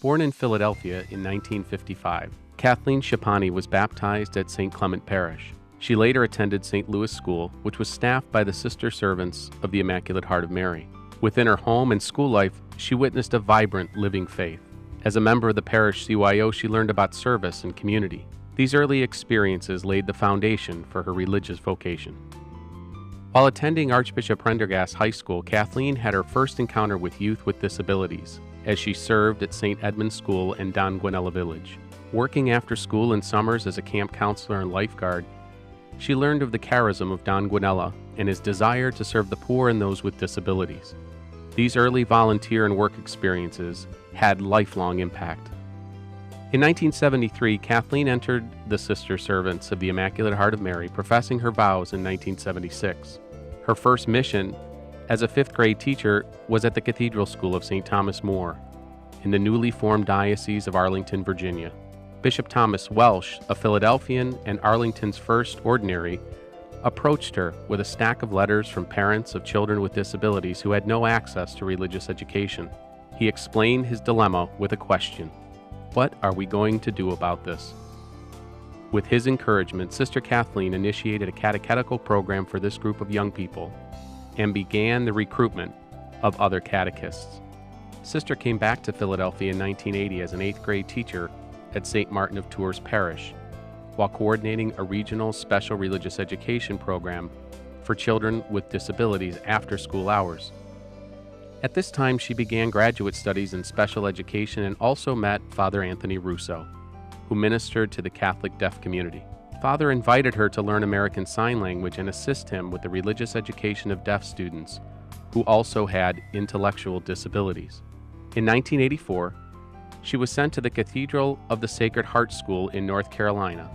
Born in Philadelphia in 1955, Kathleen Schipani was baptized at St. Clement Parish. She later attended St. Louis School, which was staffed by the Sister Servants of the Immaculate Heart of Mary. Within her home and school life, she witnessed a vibrant, living faith. As a member of the parish CYO, she learned about service and community. These early experiences laid the foundation for her religious vocation. While attending Archbishop Prendergast High School, Kathleen had her first encounter with youth with disabilities as she served at St. Edmund's School in Don Guanella Village. Working after school in summers as a camp counselor and lifeguard, she learned of the charism of Don Guanella and his desire to serve the poor and those with disabilities. These early volunteer and work experiences had lifelong impact. In 1973, Kathleen entered the Sister Servants of the Immaculate Heart of Mary, professing her vows in 1976. Her first mission as a fifth-grade teacher was at the Cathedral School of St. Thomas More in the newly formed Diocese of Arlington, Virginia. Bishop Thomas Welsh, a Philadelphian and Arlington's first ordinary, approached her with a stack of letters from parents of children with disabilities who had no access to religious education. He explained his dilemma with a question: "What are we going to do about this?" With his encouragement, Sister Kathleen initiated a catechetical program for this group of young people and began the recruitment of other catechists. Sister came back to Philadelphia in 1980 as an 8th grade teacher at St. Martin of Tours Parish, while coordinating a regional special religious education program for children with disabilities after school hours. At this time, she began graduate studies in special education and also met Father Anthony Russo, who ministered to the Catholic deaf community. Father invited her to learn American Sign Language and assist him with the religious education of deaf students who also had intellectual disabilities. In 1984, she was sent to the Cathedral of the Sacred Heart School in North Carolina,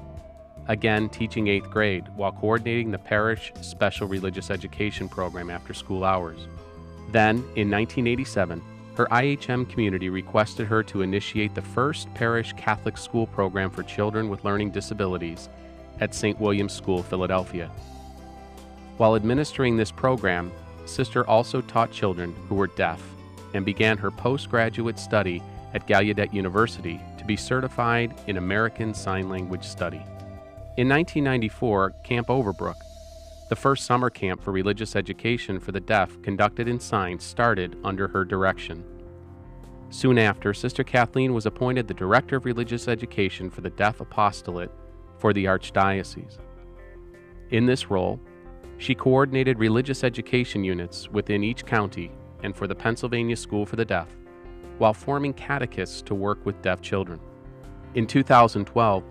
again teaching 8th grade while coordinating the parish special religious education program after school hours. Then, in 1987, her IHM community requested her to initiate the first parish Catholic school program for children with learning disabilities at St. William's School, Philadelphia. While administering this program, Sister also taught children who were deaf and began her postgraduate study at Gallaudet University to be certified in American Sign Language Study. In 1994, Camp Overbrook, the first summer camp for religious education for the deaf conducted in signs, started under her direction. Soon after, Sister Kathleen was appointed the Director of Religious Education for the Deaf Apostolate for the Archdiocese. In this role, she coordinated religious education units within each county and for the Pennsylvania School for the Deaf, while forming catechists to work with deaf children. In 2012,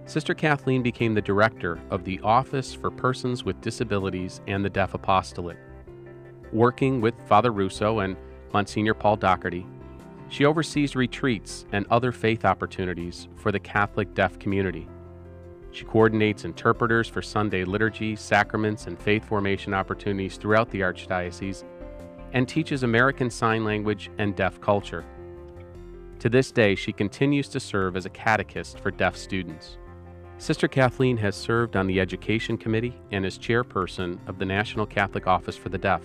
Sister Kathleen became the director of the Office for Persons with Disabilities and the Deaf Apostolate. Working with Father Russo and Monsignor Paul Doherty, she oversees retreats and other faith opportunities for the Catholic deaf community. She coordinates interpreters for Sunday liturgy, sacraments, and faith formation opportunities throughout the Archdiocese, and teaches American Sign Language and deaf culture. To this day, she continues to serve as a catechist for deaf students. Sister Kathleen has served on the Education Committee and is chairperson of the National Catholic Office for the Deaf.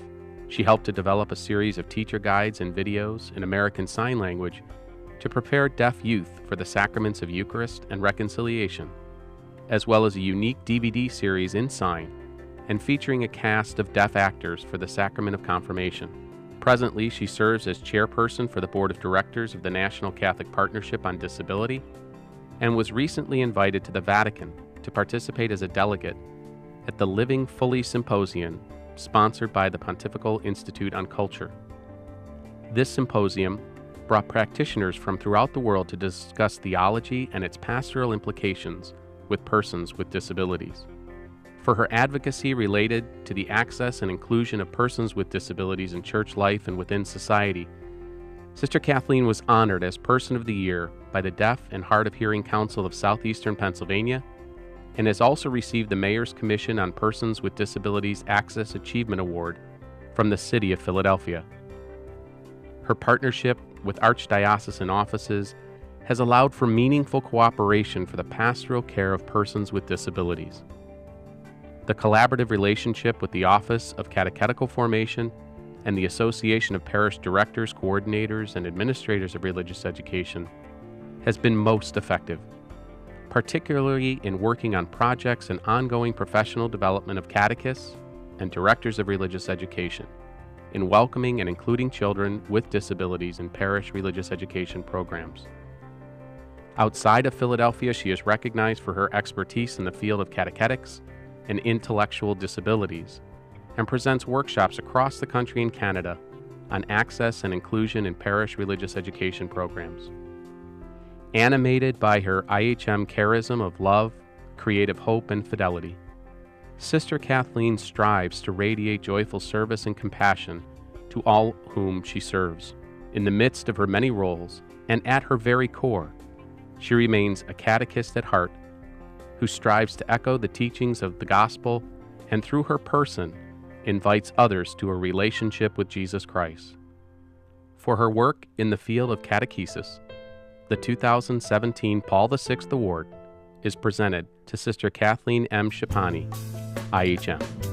She helped to develop a series of teacher guides and videos in American Sign Language to prepare deaf youth for the sacraments of Eucharist and Reconciliation, as well as a unique DVD series in sign and featuring a cast of deaf actors for the Sacrament of Confirmation. Presently, she serves as chairperson for the Board of Directors of the National Catholic Partnership on Disability and was recently invited to the Vatican to participate as a delegate at the Living Fully Symposium sponsored by the Pontifical Institute on Culture. This symposium brought practitioners from throughout the world to discuss theology and its pastoral implications with persons with disabilities. For her advocacy related to the access and inclusion of persons with disabilities in church life and within society, Sister Kathleen was honored as Person of the Year by the Deaf and Hard of Hearing Council of Southeastern Pennsylvania and has also received the Mayor's Commission on Persons with Disabilities Access Achievement Award from the City of Philadelphia. Her partnership with archdiocesan offices has allowed for meaningful cooperation for the pastoral care of persons with disabilities. The collaborative relationship with the Office of Catechetical Formation and the Association of Parish Directors, Coordinators, and Administrators of Religious Education has been most effective, particularly in working on projects and ongoing professional development of catechists and directors of religious education, in welcoming and including children with disabilities in parish religious education programs. Outside of Philadelphia, she is recognized for her expertise in the field of catechetics and intellectual disabilities, and presents workshops across the country and Canada on access and inclusion in parish religious education programs. Animated by her IHM charism of love, creative hope, and fidelity, Sister Kathleen strives to radiate joyful service and compassion to all whom she serves. In the midst of her many roles, and at her very core, she remains a catechist at heart who strives to echo the teachings of the gospel and through her person invites others to a relationship with Jesus Christ. For her work in the field of catechesis, the 2017 Paul VI Award is presented to Sister Kathleen M. Schipani, IHM.